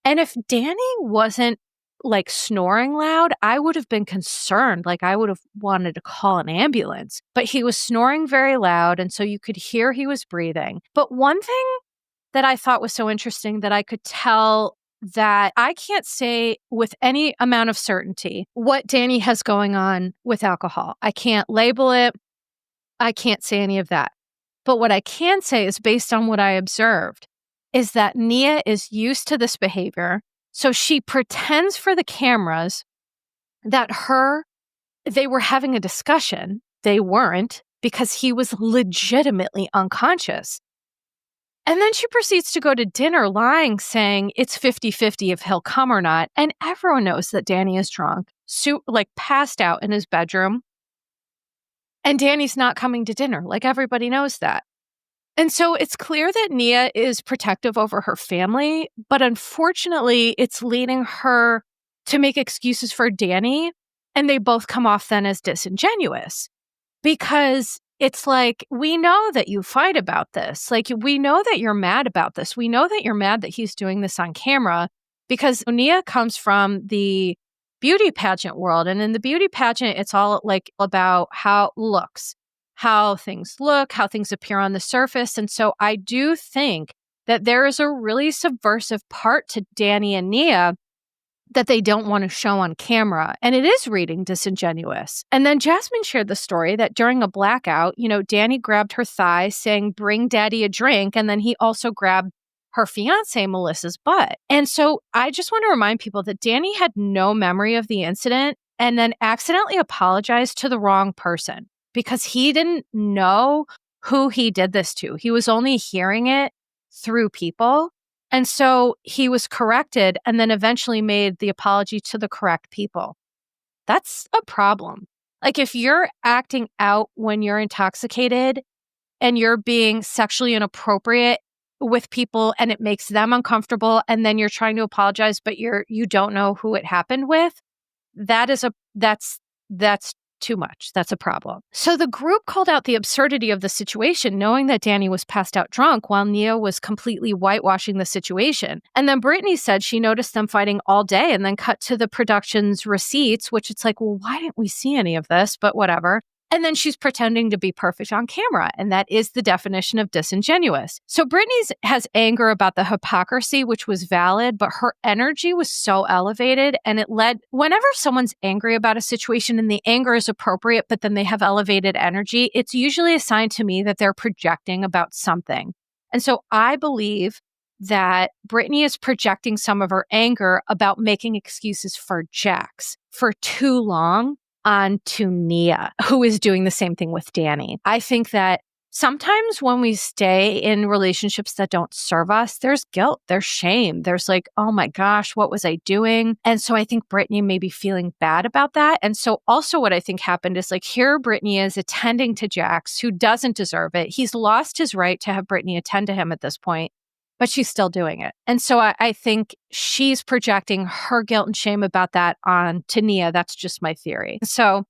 And if Danny wasn't like snoring loud, I would have been concerned. Like I would have wanted to call an ambulance, but he was snoring very loud. And so you could hear he was breathing. But one thing that I thought was so interesting that I could tell that I can't say with any amount of certainty what Danny has going on with alcohol. I can't label it. I can't say any of that. But what I can say is based on what I observed is that Nia is used to this behavior. So she pretends for the cameras that they were having a discussion. They weren't, because he was legitimately unconscious. And then she proceeds to go to dinner lying, saying it's 50-50 if he'll come or not. And everyone knows that Danny is drunk, passed out in his bedroom. And Danny's not coming to dinner. Like everybody knows that. And so it's clear that Nia is protective over her family, but unfortunately, it's leading her to make excuses for Danny. And they both come off then as disingenuous because it's like, we know that you fight about this. Like, we know that you're mad about this. We know that you're mad that he's doing this on camera because Nia comes from the beauty pageant world. And in the beauty pageant, it's all like about how things look, how things appear on the surface. And so I do think that there is a really subversive part to Danny and Nia that they don't want to show on camera. And it is reading disingenuous. And then Jasmine shared the story that during a blackout, Danny grabbed her thigh saying, bring daddy a drink. And then he also grabbed her fiance, Melissa's butt. And so I just want to remind people that Danny had no memory of the incident and then accidentally apologized to the wrong person because he didn't know who he did this to. He was only hearing it through people. And so he was corrected and then eventually made the apology to the correct people. That's a problem. Like if you're acting out when you're intoxicated and you're being sexually inappropriate with people and it makes them uncomfortable and then you're trying to apologize, but you don't know who it happened with, that's too much. That's a problem. So the group called out the absurdity of the situation, knowing that Danny was passed out drunk while Nia was completely whitewashing the situation. And then Brittany said she noticed them fighting all day and then cut to the production's receipts, which it's like, well, why didn't we see any of this? But whatever. And then she's pretending to be perfect on camera. And that is the definition of disingenuous. So Brittany has anger about the hypocrisy, which was valid, but her energy was so elevated. And it led, whenever someone's angry about a situation and the anger is appropriate, but then they have elevated energy, it's usually a sign to me that they're projecting about something. And so I believe that Brittany is projecting some of her anger about making excuses for Jax for too long onto Nia, who is doing the same thing with Danny. I think that sometimes when we stay in relationships that don't serve us, there's guilt, there's shame, there's like, oh my gosh, what was I doing? And so I think Brittany may be feeling bad about that. And so also what I think happened is like here Brittany is attending to Jax, who doesn't deserve it. He's lost his right to have Brittany attend to him at this point, but she's still doing it. And so I think she's projecting her guilt and shame about that on to Nia. That's just my theory. So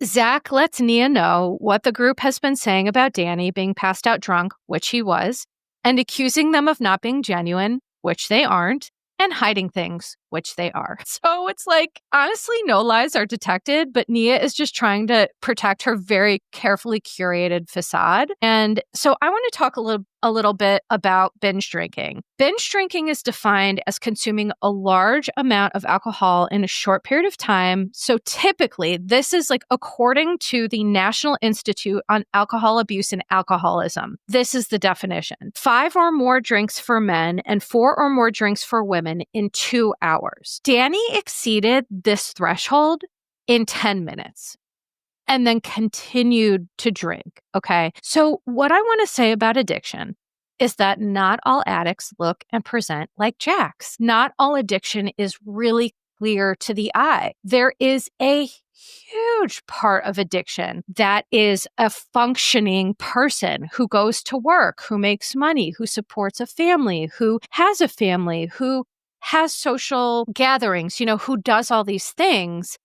Zach lets Nia know what the group has been saying about Danny being passed out drunk, which he was, and accusing them of not being genuine, which they aren't, and hiding things, which they are. So it's like, honestly, no lies are detected, but Nia is just trying to protect her very carefully curated facade. And so I want to talk a little bit about binge drinking. Binge drinking is defined as consuming a large amount of alcohol in a short period of time. So typically, this is like according to the National Institute on Alcohol Abuse and Alcoholism. This is the definition: 5 or more drinks for men and 4 or more drinks for women in 2 hours. Danny exceeded this threshold in 10 minutes. And then continued to drink. Okay. So what I want to say about addiction is that not all addicts look and present like Jax. Not all addiction is really clear to the eye. There is a huge part of addiction that is a functioning person who goes to work, who makes money, who supports a family, who has a family, who has social gatherings, who does all these things.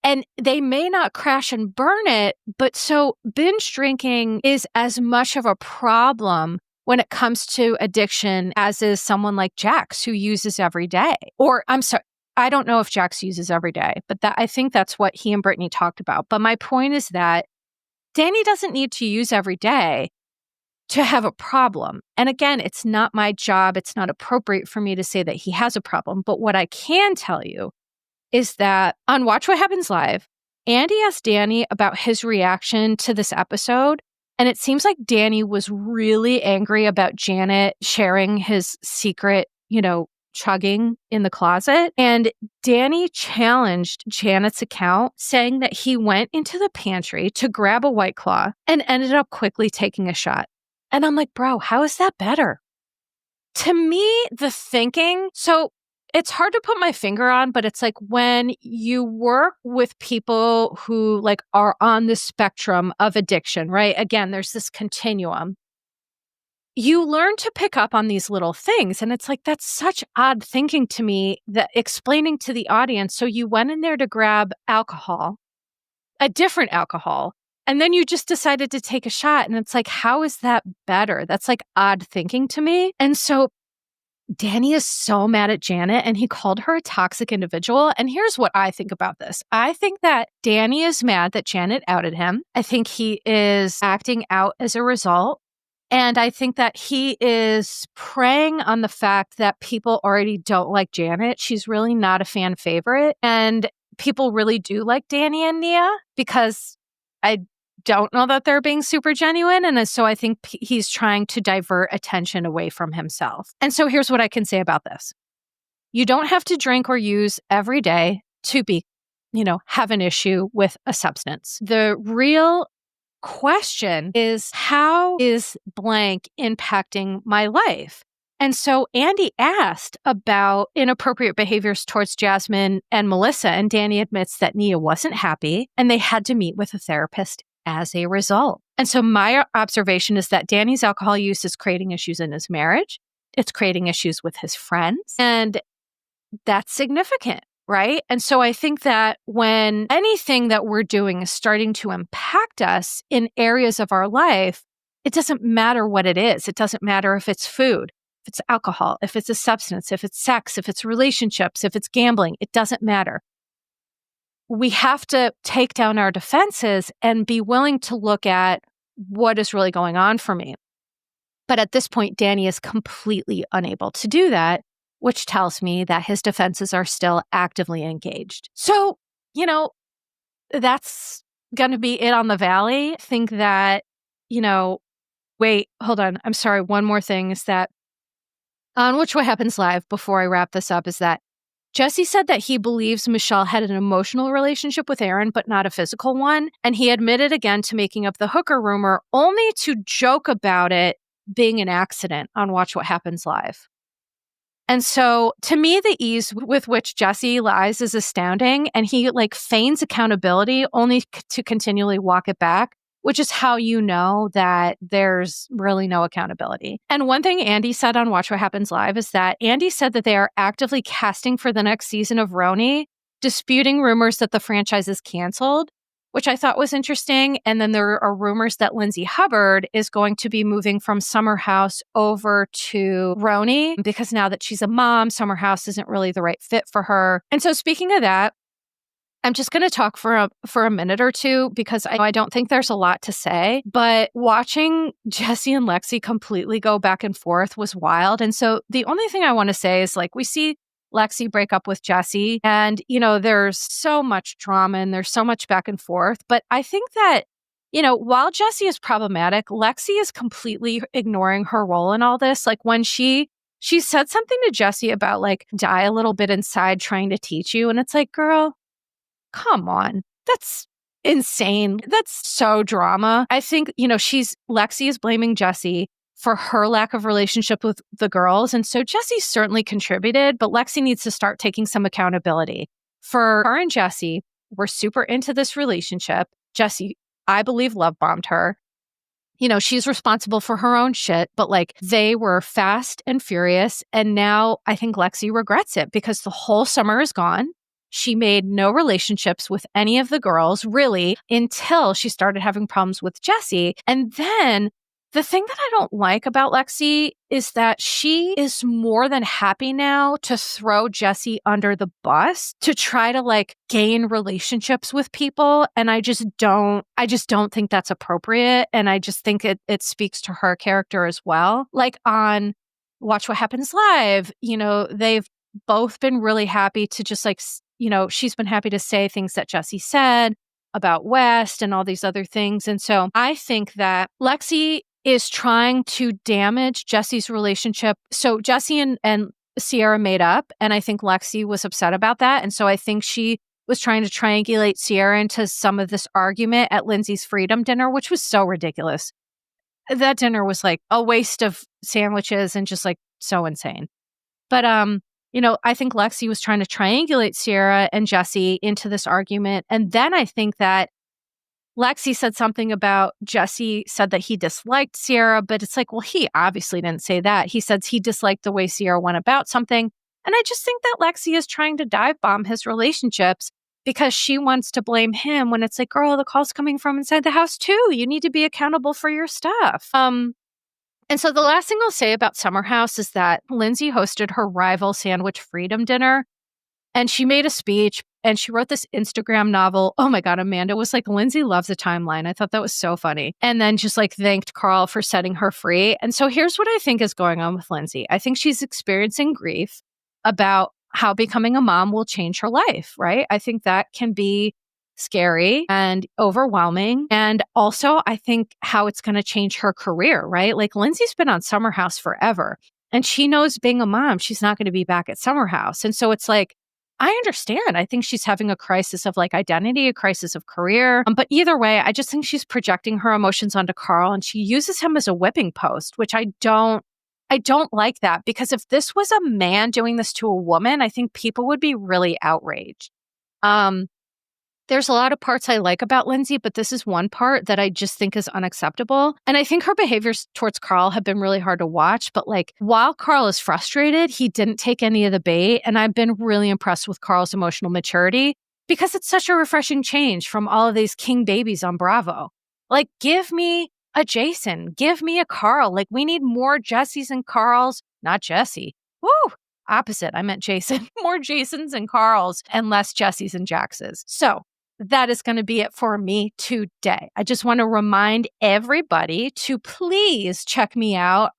And they may not crash and burn it, but so binge drinking is as much of a problem when it comes to addiction as is someone like Jax, who uses every day. Or I'm sorry, I don't know if Jax uses every day, but I think that's what he and Brittany talked about. But my point is that Danny doesn't need to use every day to have a problem. And again, it's not my job. It's not appropriate for me to say that he has a problem. But what I can tell you is that on Watch What Happens Live, Andy asked Danny about his reaction to this episode. And it seems like Danny was really angry about Janet sharing his secret, chugging in the closet. And Danny challenged Janet's account, saying that he went into the pantry to grab a White Claw and ended up quickly taking a shot. And I'm like, bro, how is that better? To me, the thinking, so it's hard to put my finger on, but it's like when you work with people who like are on the spectrum of addiction, right? Again, there's this continuum. You learn to pick up on these little things. And it's like, that's such odd thinking to me, that explaining to the audience. So you went in there to grab alcohol, a different alcohol, and then you just decided to take a shot. And it's like, how is that better? That's like odd thinking to me. And so Danny is so mad at Janet, and he called her a toxic individual. And here's what I think about this. I think that Danny is mad that Janet outed him. I think he is acting out as a result. And I think that he is preying on the fact that people already don't like Janet. She's really not a fan favorite. And people really do like Danny and Nia, because I don't know that they're being super genuine. And so I think he's trying to divert attention away from himself. And so here's what I can say about this. You don't have to drink or use every day to be, have an issue with a substance. The real question is, how is blank impacting my life? And so Andy asked about inappropriate behaviors towards Jasmine and Melissa, and Danny admits that Nia wasn't happy and they had to meet with a therapist as a result. And so my observation is that Danny's alcohol use is creating issues in his marriage. It's creating issues with his friends. And that's significant, right? And so I think that when anything that we're doing is starting to impact us in areas of our life, it doesn't matter what it is. It doesn't matter if it's food, if it's alcohol, if it's a substance, if it's sex, if it's relationships, if it's gambling, it doesn't matter. We have to take down our defenses and be willing to look at what is really going on for me. But at this point, Danny is completely unable to do that, which tells me that his defenses are still actively engaged. So, that's going to be it on the Valley. I think that, wait, hold on. I'm sorry. One more thing is that on What Happens Live, before I wrap this up, is that Jesse said that he believes Michelle had an emotional relationship with Aaron, but not a physical one. And he admitted again to making up the hooker rumor, only to joke about it being an accident on Watch What Happens Live. And so to me, the ease with which Jesse lies is astounding. And he feigns accountability only to continually walk it back, which is how you know that there's really no accountability. And one thing Andy said on Watch What Happens Live is that Andy said that they are actively casting for the next season of Roni, disputing rumors that the franchise is canceled, which I thought was interesting. And then there are rumors that Lindsay Hubbard is going to be moving from Summer House over to Roni because now that she's a mom, Summer House isn't really the right fit for her. And so speaking of that, I'm just going to talk for a minute or two because I don't think there's a lot to say, but watching Jesse and Lexi completely go back and forth was wild. And so the only thing I want to say is we see Lexi break up with Jesse and, there's so much drama and there's so much back and forth. But I think that, while Jesse is problematic, Lexi is completely ignoring her role in all this. When she said something to Jesse about die a little bit inside trying to teach you. And it's girl, come on. That's insane. That's so drama. I think, Lexi is blaming Jesse for her lack of relationship with the girls. And so Jesse certainly contributed, but Lexi needs to start taking some accountability. For her and Jesse, we're super into this relationship. Jesse, I believe, love bombed her. She's responsible for her own shit, but they were fast and furious. And now I think Lexi regrets it because the whole summer is gone. She made no relationships with any of the girls, really, until she started having problems with Jesse. And then the thing that I don't like about Lexi is that she is more than happy now to throw Jesse under the bus to try to gain relationships with people. And I just don't think that's appropriate. And I just think it speaks to her character as well. On Watch What Happens Live, they've both been really happy to just she's been happy to say things that Jesse said about West and all these other things. And so I think that Lexi is trying to damage Jesse's relationship. So Jesse and Sierra made up, and I think Lexi was upset about that. And so I think she was trying to triangulate Sierra into some of this argument at Lindsay's Freedom Dinner, which was so ridiculous. That dinner was a waste of sandwiches and just so insane. But I think Lexi was trying to triangulate Sierra and Jesse into this argument. And then I think that Lexi said something about Jesse said that he disliked Sierra, but it's well, he obviously didn't say that. He said he disliked the way Sierra went about something. And I just think that Lexi is trying to dive bomb his relationships because she wants to blame him when it's girl, the call's coming from inside the house too. You need to be accountable for your stuff. And so the last thing I'll say about Summer House is that Lindsay hosted her rival Sandwich Freedom Dinner, and she made a speech, and she wrote this Instagram novel. Oh my God, Amanda was Lindsay loves a timeline. I thought that was so funny. And then just thanked Carl for setting her free. And so here's what I think is going on with Lindsay. I think she's experiencing grief about how becoming a mom will change her life, right? I think that can be scary and overwhelming. And also, I think how it's going to change her career, right? Lindsay's been on Summer House forever, and she knows being a mom, she's not going to be back at Summer House. And so it's I understand. I think she's having a crisis of identity, a crisis of career. But either way, I just think she's projecting her emotions onto Carl, and she uses him as a whipping post, which I don't like that, because if this was a man doing this to a woman, I think people would be really outraged. There's a lot of parts I like about Lindsay, but this is one part that I just think is unacceptable. And I think her behaviors towards Carl have been really hard to watch. But while Carl is frustrated, he didn't take any of the bait. And I've been really impressed with Carl's emotional maturity because it's such a refreshing change from all of these king babies on Bravo. Give me a Jason, give me a Carl. We need more Jessies and Carls, not Jesse. Woo! Opposite. I meant Jason. More Jasons and Carls and less Jessies and Jaxes. So that is going to be it for me today. I just want to remind everybody to please check me out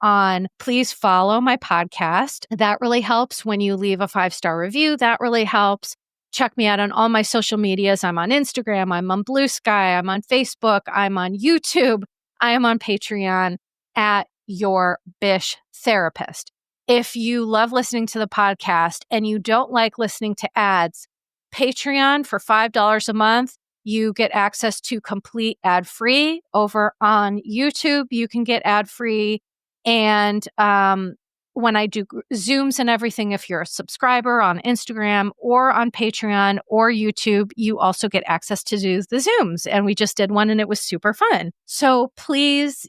please follow my podcast. That really helps when you leave a 5-star review. That really helps. Check me out on all my social medias. I'm on Instagram. I'm on Blue Sky. I'm on Facebook. I'm on YouTube. I am on Patreon at Your Bish Therapist. If you love listening to the podcast and you don't like listening to ads, Patreon for $5 a month, you get access to complete ad-free. Over on YouTube, you can get ad-free. And when I do Zooms and everything, if you're a subscriber on Instagram or on Patreon or YouTube, you also get access to do the Zooms. And we just did one and it was super fun. So please,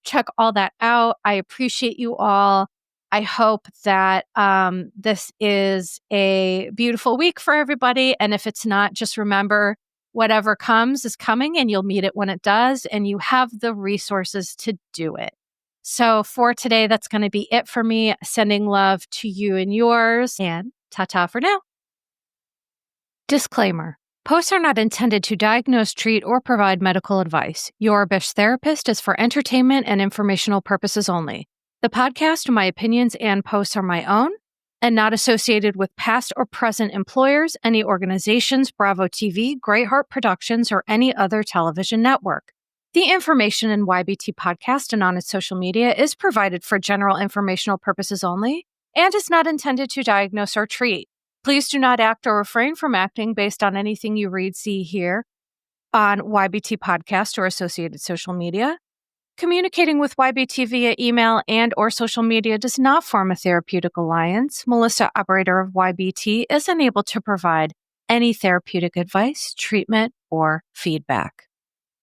check all that out. I appreciate you all. I hope that this is a beautiful week for everybody. And if it's not, just remember whatever comes is coming and you'll meet it when it does. And you have the resources to do it. So for today, that's going to be it for me. Sending love to you and yours, and ta-ta for now. Disclaimer. Posts are not intended to diagnose, treat, or provide medical advice. Your Bish Therapist is for entertainment and informational purposes only. The podcast, my opinions, and posts are my own and not associated with past or present employers, any organizations, Bravo TV, Greatheart Productions, or any other television network. The information in YBT podcast and on its social media is provided for general informational purposes only and is not intended to diagnose or treat. Please do not act or refrain from acting based on anything you read, see, hear on YBT podcast or associated social media. Communicating with YBT via email and or social media does not form a therapeutic alliance. Melissa, operator of YBT, is unable to provide any therapeutic advice, treatment, or feedback.